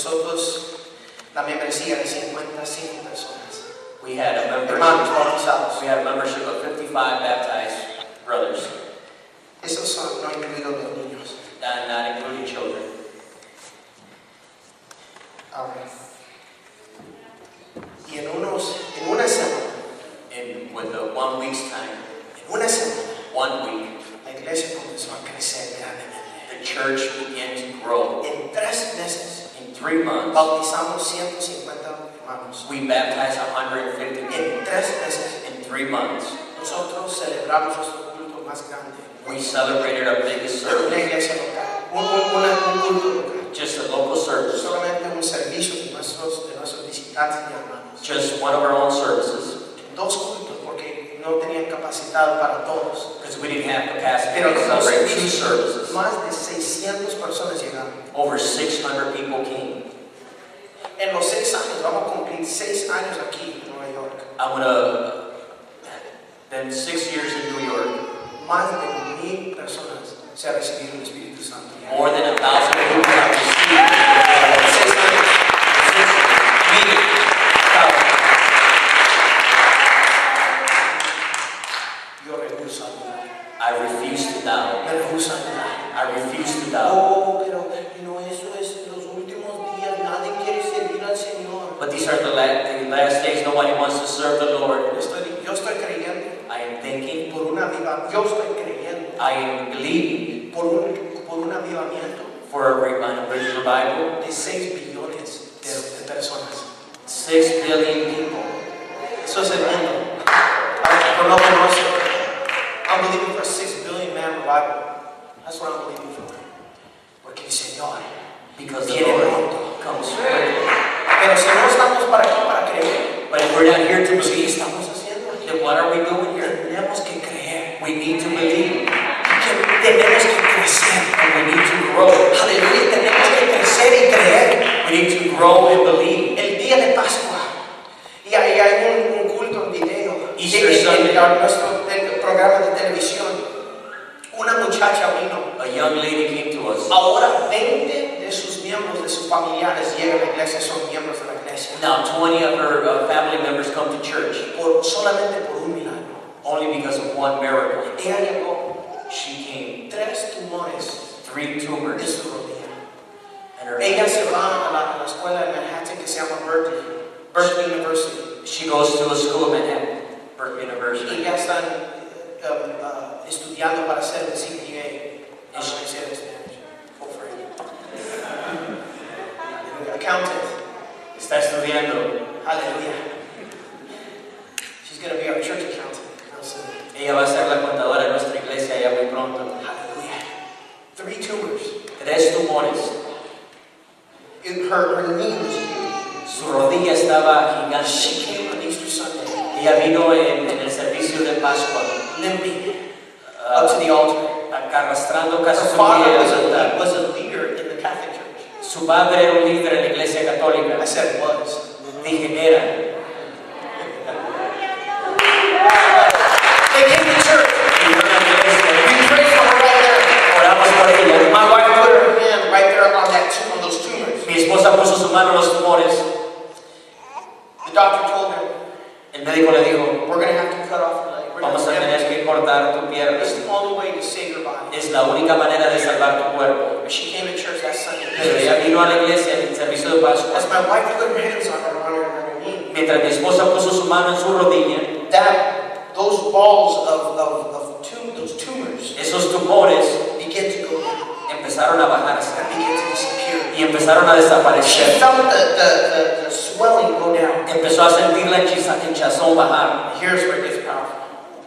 Nosotros, la membresía de 55 personas. We had a Hermanos bautizados. we had a membership of 55 baptized brothers, Esos son no incluidos los niños. not including children. Ahora. Y en una semana, And with the 1 week's time, en una semana, 1 week, la iglesia comenzó a crecer grandemente. the church began to grow. En 3 meses, In 3 months, bautizamos 150 hermanos. we baptized 150 people. En 3 meses, In 3 months, nosotros celebramos nuestro culto más grande. we celebrated our biggest Una service, iglesia local, un culto local. just a local service, Solamente un servicio de nuestros visitantes y hermanos. just one of our own services, 2 cultos porque no tenían capacidad para todos. because we didn't have capacity Pero to los celebrate 2 servicios, services. más de 600 personas llegaron. Over 600 people came. En los 6 años, vamos a cumplir 6 años aquí en Nueva York. Then 6 years in New York, Más de 1000 personas se han recibido el Espíritu Santo. more than 1,000 people have received. En 6 años. Yo rehuso ayudar. I refuse to doubt. Me rehuso ayudar. I refuse to doubt. Oh, pero no, eso es los últimos días. Nadie quiere servir al Señor. But these are the last days. Nobody wants to serve the Lord. Yo estoy creyendo I am thinking, por un avivamiento. Yo estoy creyendo I am believing por un avivamiento for a revival. de 6 billones de personas. 6 billion people. Eso es el mundo. Pero no conoce. I'm believing for a 6 billion man revival. That's what I'm believing for. Porque el Señor Because the viene Lord pronto. comes quickly. Pero si no estamos para aquí para creer, But if we're not here to ¿qué believe, estamos haciendo aquí? then what are we doing here? Tenemos que creer. We need to believe. Tenemos que crecer. And we need to grow. Aleluya, tenemos que crecer y creer. We need to grow and believe. El día de Pascua. Y ahí hay un culto en video. Easter Sunday. En nuestro programa de televisión. Una muchacha vino. A young lady came to us. Ahora 20 de sus miembros, de sus familiares llegan a la iglesia, son miembros de la iglesia. Now 20 of her family members come to church Solamente por un milagro. only because of one miracle. Ella llegó. She came 3 tumores 3 de tumors su rodilla. and her Ella se va a la escuela de Manhattan que se llama Berkeley University. she goes to a school in Manhattan, Berkeley University. Y ya están estudiando para ser el CPA. Accountant. Está estudiando. Hallelujah. She's going to be our church accountant. Ella va a ser la contadora de nuestra iglesia ya muy pronto. Hallelujah. 3 tumors. 3 tumores. Her knee was huge. Su rodilla estaba gigante. She came on Easter Sunday. Ella vino en el servicio de Pascua, Limping up to the altar. arrastrando casi Her su father vida al altar. was a leader in the Catholic Church. Su padre era un líder en la iglesia católica. I said was. Dije era. They came to church. Y yo en la iglesia, We prayed for her right there. oramos por ella. My wife put her hand right there on those tumors. Mi esposa puso su mano en los tumores. The doctor told her, El médico le dijo, we're going to have to cut off her leg. We're vamos a gonna have tener que cortar tu pierna. It's the only way to save her body. Es la única manera de salvar tu cuerpo. But she came to church that Sunday. Pero ella vino a la iglesia en el servicio de Pascua. As my wife put her hands on her knee, Mientras mi esposa puso su mano en su rodilla, those balls of those tumors esos tumores began to go down empezaron a bajarse and began to disappear. y empezaron a She desaparecer. felt the swelling go down. Empezó a sentir la hinchazón bajar. Here's where it gets powerful.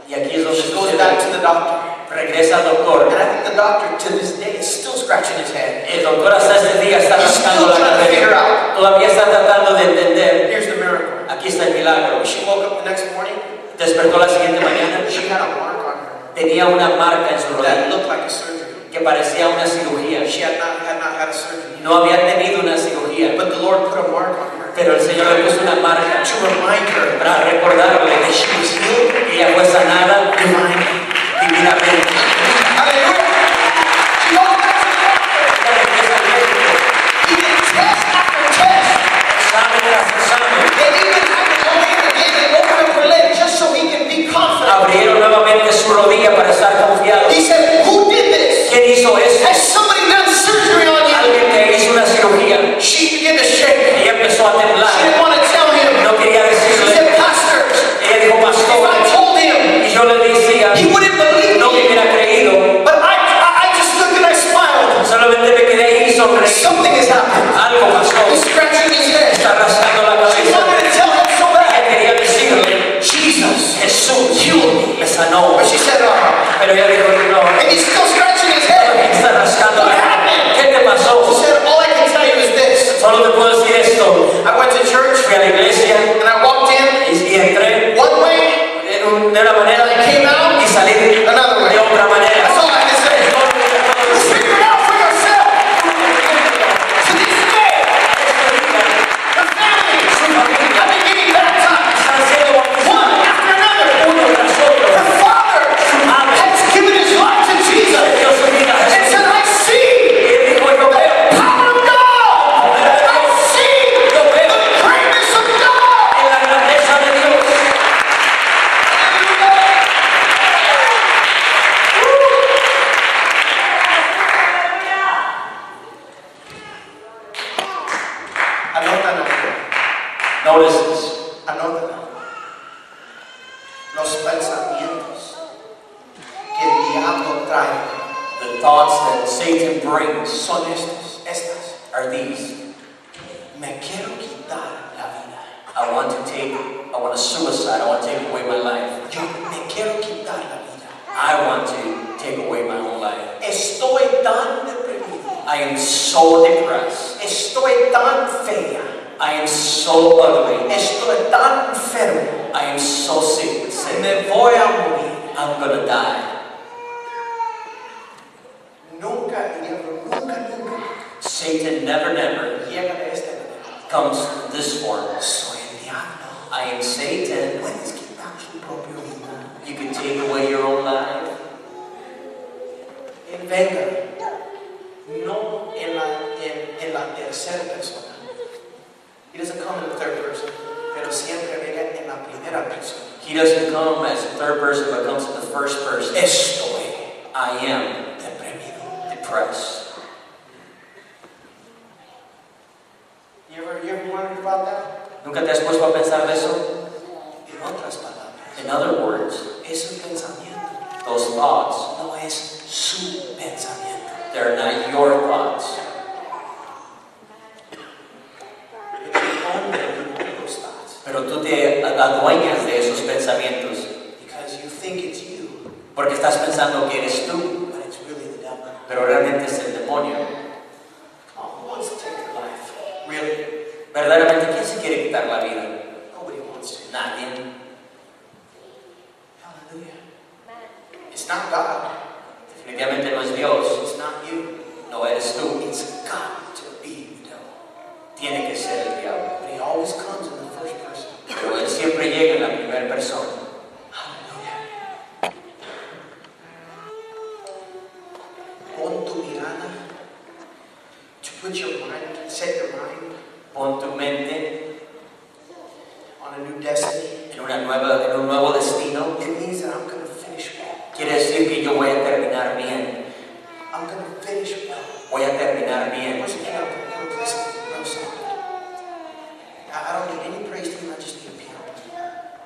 Y aquí es donde She goes back to sucede. the doctor. Regresa al doctor. And I think the doctor to this day is still scratching his head. El doctor hasta ese día está He's rascando still la trying to figure cabeza. out. Todavía está tratando de entender. Here's the miracle. Aquí está el milagro. When she woke up the next morning, Despertó la siguiente mañana. she had a mark on her Tenía una marca en su that rodilla looked like a surgery. que parecía una cirugía. She had not had a surgery. No había tenido una cirugía, But the Lord put a mark on her pero el Señor le puso una marca to remind her para recordarle that she was healed que ella fue sanada divinely. divinamente. Hallelujah! She goes back to the doctor. He did test after empezó a temblar. She didn't want to tell him. No quería She decirle. said, Pastor, Ella dijo, if pastor, I told him, y yo le decía, he wouldn't believe no me me. hubiera creído. But I just looked and I smiled. Solamente me quedé ahí y sonreí. Something has happened. Algo pasó. He's scratching his head. Está rascando la She cabeza. wanted to tell him so Ella bad. quería decirle, Jesus Jesús healed me. me sanó. But she said, Pero ella dijo, no, and he's still scratching his head. está rascando What la cabeza. happened? ¿Qué te She pasó? said, all I can tell you is this. Solo te puedo decir esto. I went to church Fui a la iglesia and I walked in y entré one way de una manera and I came out y salí de another way. otra manera. That's all I can say. Figure it out for yourself. So this day, the family, I've been getting baptized. Están siendo One after another. uno tras otro. Her father has given his life to Jesus. Dio su vida a And Jesús. said, I see Y él dijo, yo the veo power of God. I see the greatness of God. en la grandeza de Dios. Anótalo. Notice this. Anótalo. Los pensamientos que el diablo trae The thoughts that Satan brings son estas. are these. Me quiero quitar la vida. I want to suicide. I want to take away my life. Yo me quiero quitar la vida. I want to take away my own life. Estoy tan deprimido. I am so depressed. Estoy tan fea. I am so ugly. Estoy tan enfermo. I am so sick. Me voy a morir. I'm gonna die. Nunca, el diablo, nunca Satan never llega de esta manera. comes in this form. Soy el diablo. I am Satan. Puedes quitar su propia vida. You can take away your own life. Él venga, no en la tercera persona. He doesn't come in the third person, pero siempre venga en la primera persona. He doesn't come as a third person, but comes in the first person. Estoy I am deprimido. depressed. You ever wondered about that? ¿Nunca te has puesto a pensar de eso? En otras palabras, In other words, ese pensamiento those thoughts, no es su pensamiento. they're not your thoughts. Pero tú te adueñas de esos pensamientos Because you think it's you, porque estás pensando que eres tú, but it's really the devil. pero realmente es el demonio. Oh, who wants to take their life? Really? Verdaderamente, ¿quién se quiere quitar la vida? Nobody wants to. Nadie. Hallelujah. It's not God. Definitivamente no es Dios, It's not you. no eres tú. It's got to be the devil. Tiene que ser el diablo. But he always comes in the first person. Pero él siempre llega en la primera persona. Hallelujah. Pon tu mirada. To put your mind, set your mind Pon tu mente on a new destiny. en un nuevo destino. It means that I'm going to finish well. Quiere decir que yo voy a terminar bien. I'm going to finish well. Voy a terminar bien. Where's the piano? Listen, real song. I don't need any praise team. I just need a piano.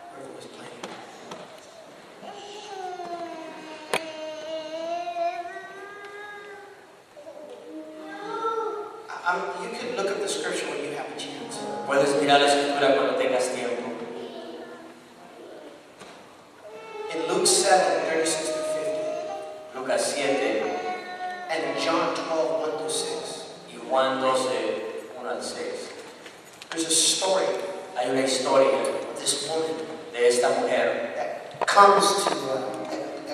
Whoever was playing. You could look up the scripture when you have a chance. Puedes mirar la escritura cuando tengas tiempo. In Luke 7, 36 to 50, Lucas 7 and John 12, 1 to 6, y Juan 12, 1 al 6. there's a story Hay una historia of this woman de esta mujer that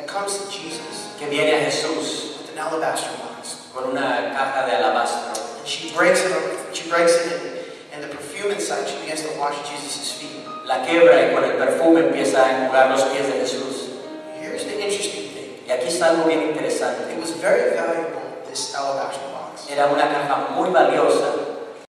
comes to Jesus que viene a Jesús with an alabaster box. con una caja de alabastro. And she breaks it, and the perfume inside, she begins to wash Jesus' feet. La quebra y con el perfume empieza a enjugar los pies de Jesús. Here's the interesting thing. Y aquí está algo bien interesante. It was very valuable, this alabaster box. Era una caja muy valiosa.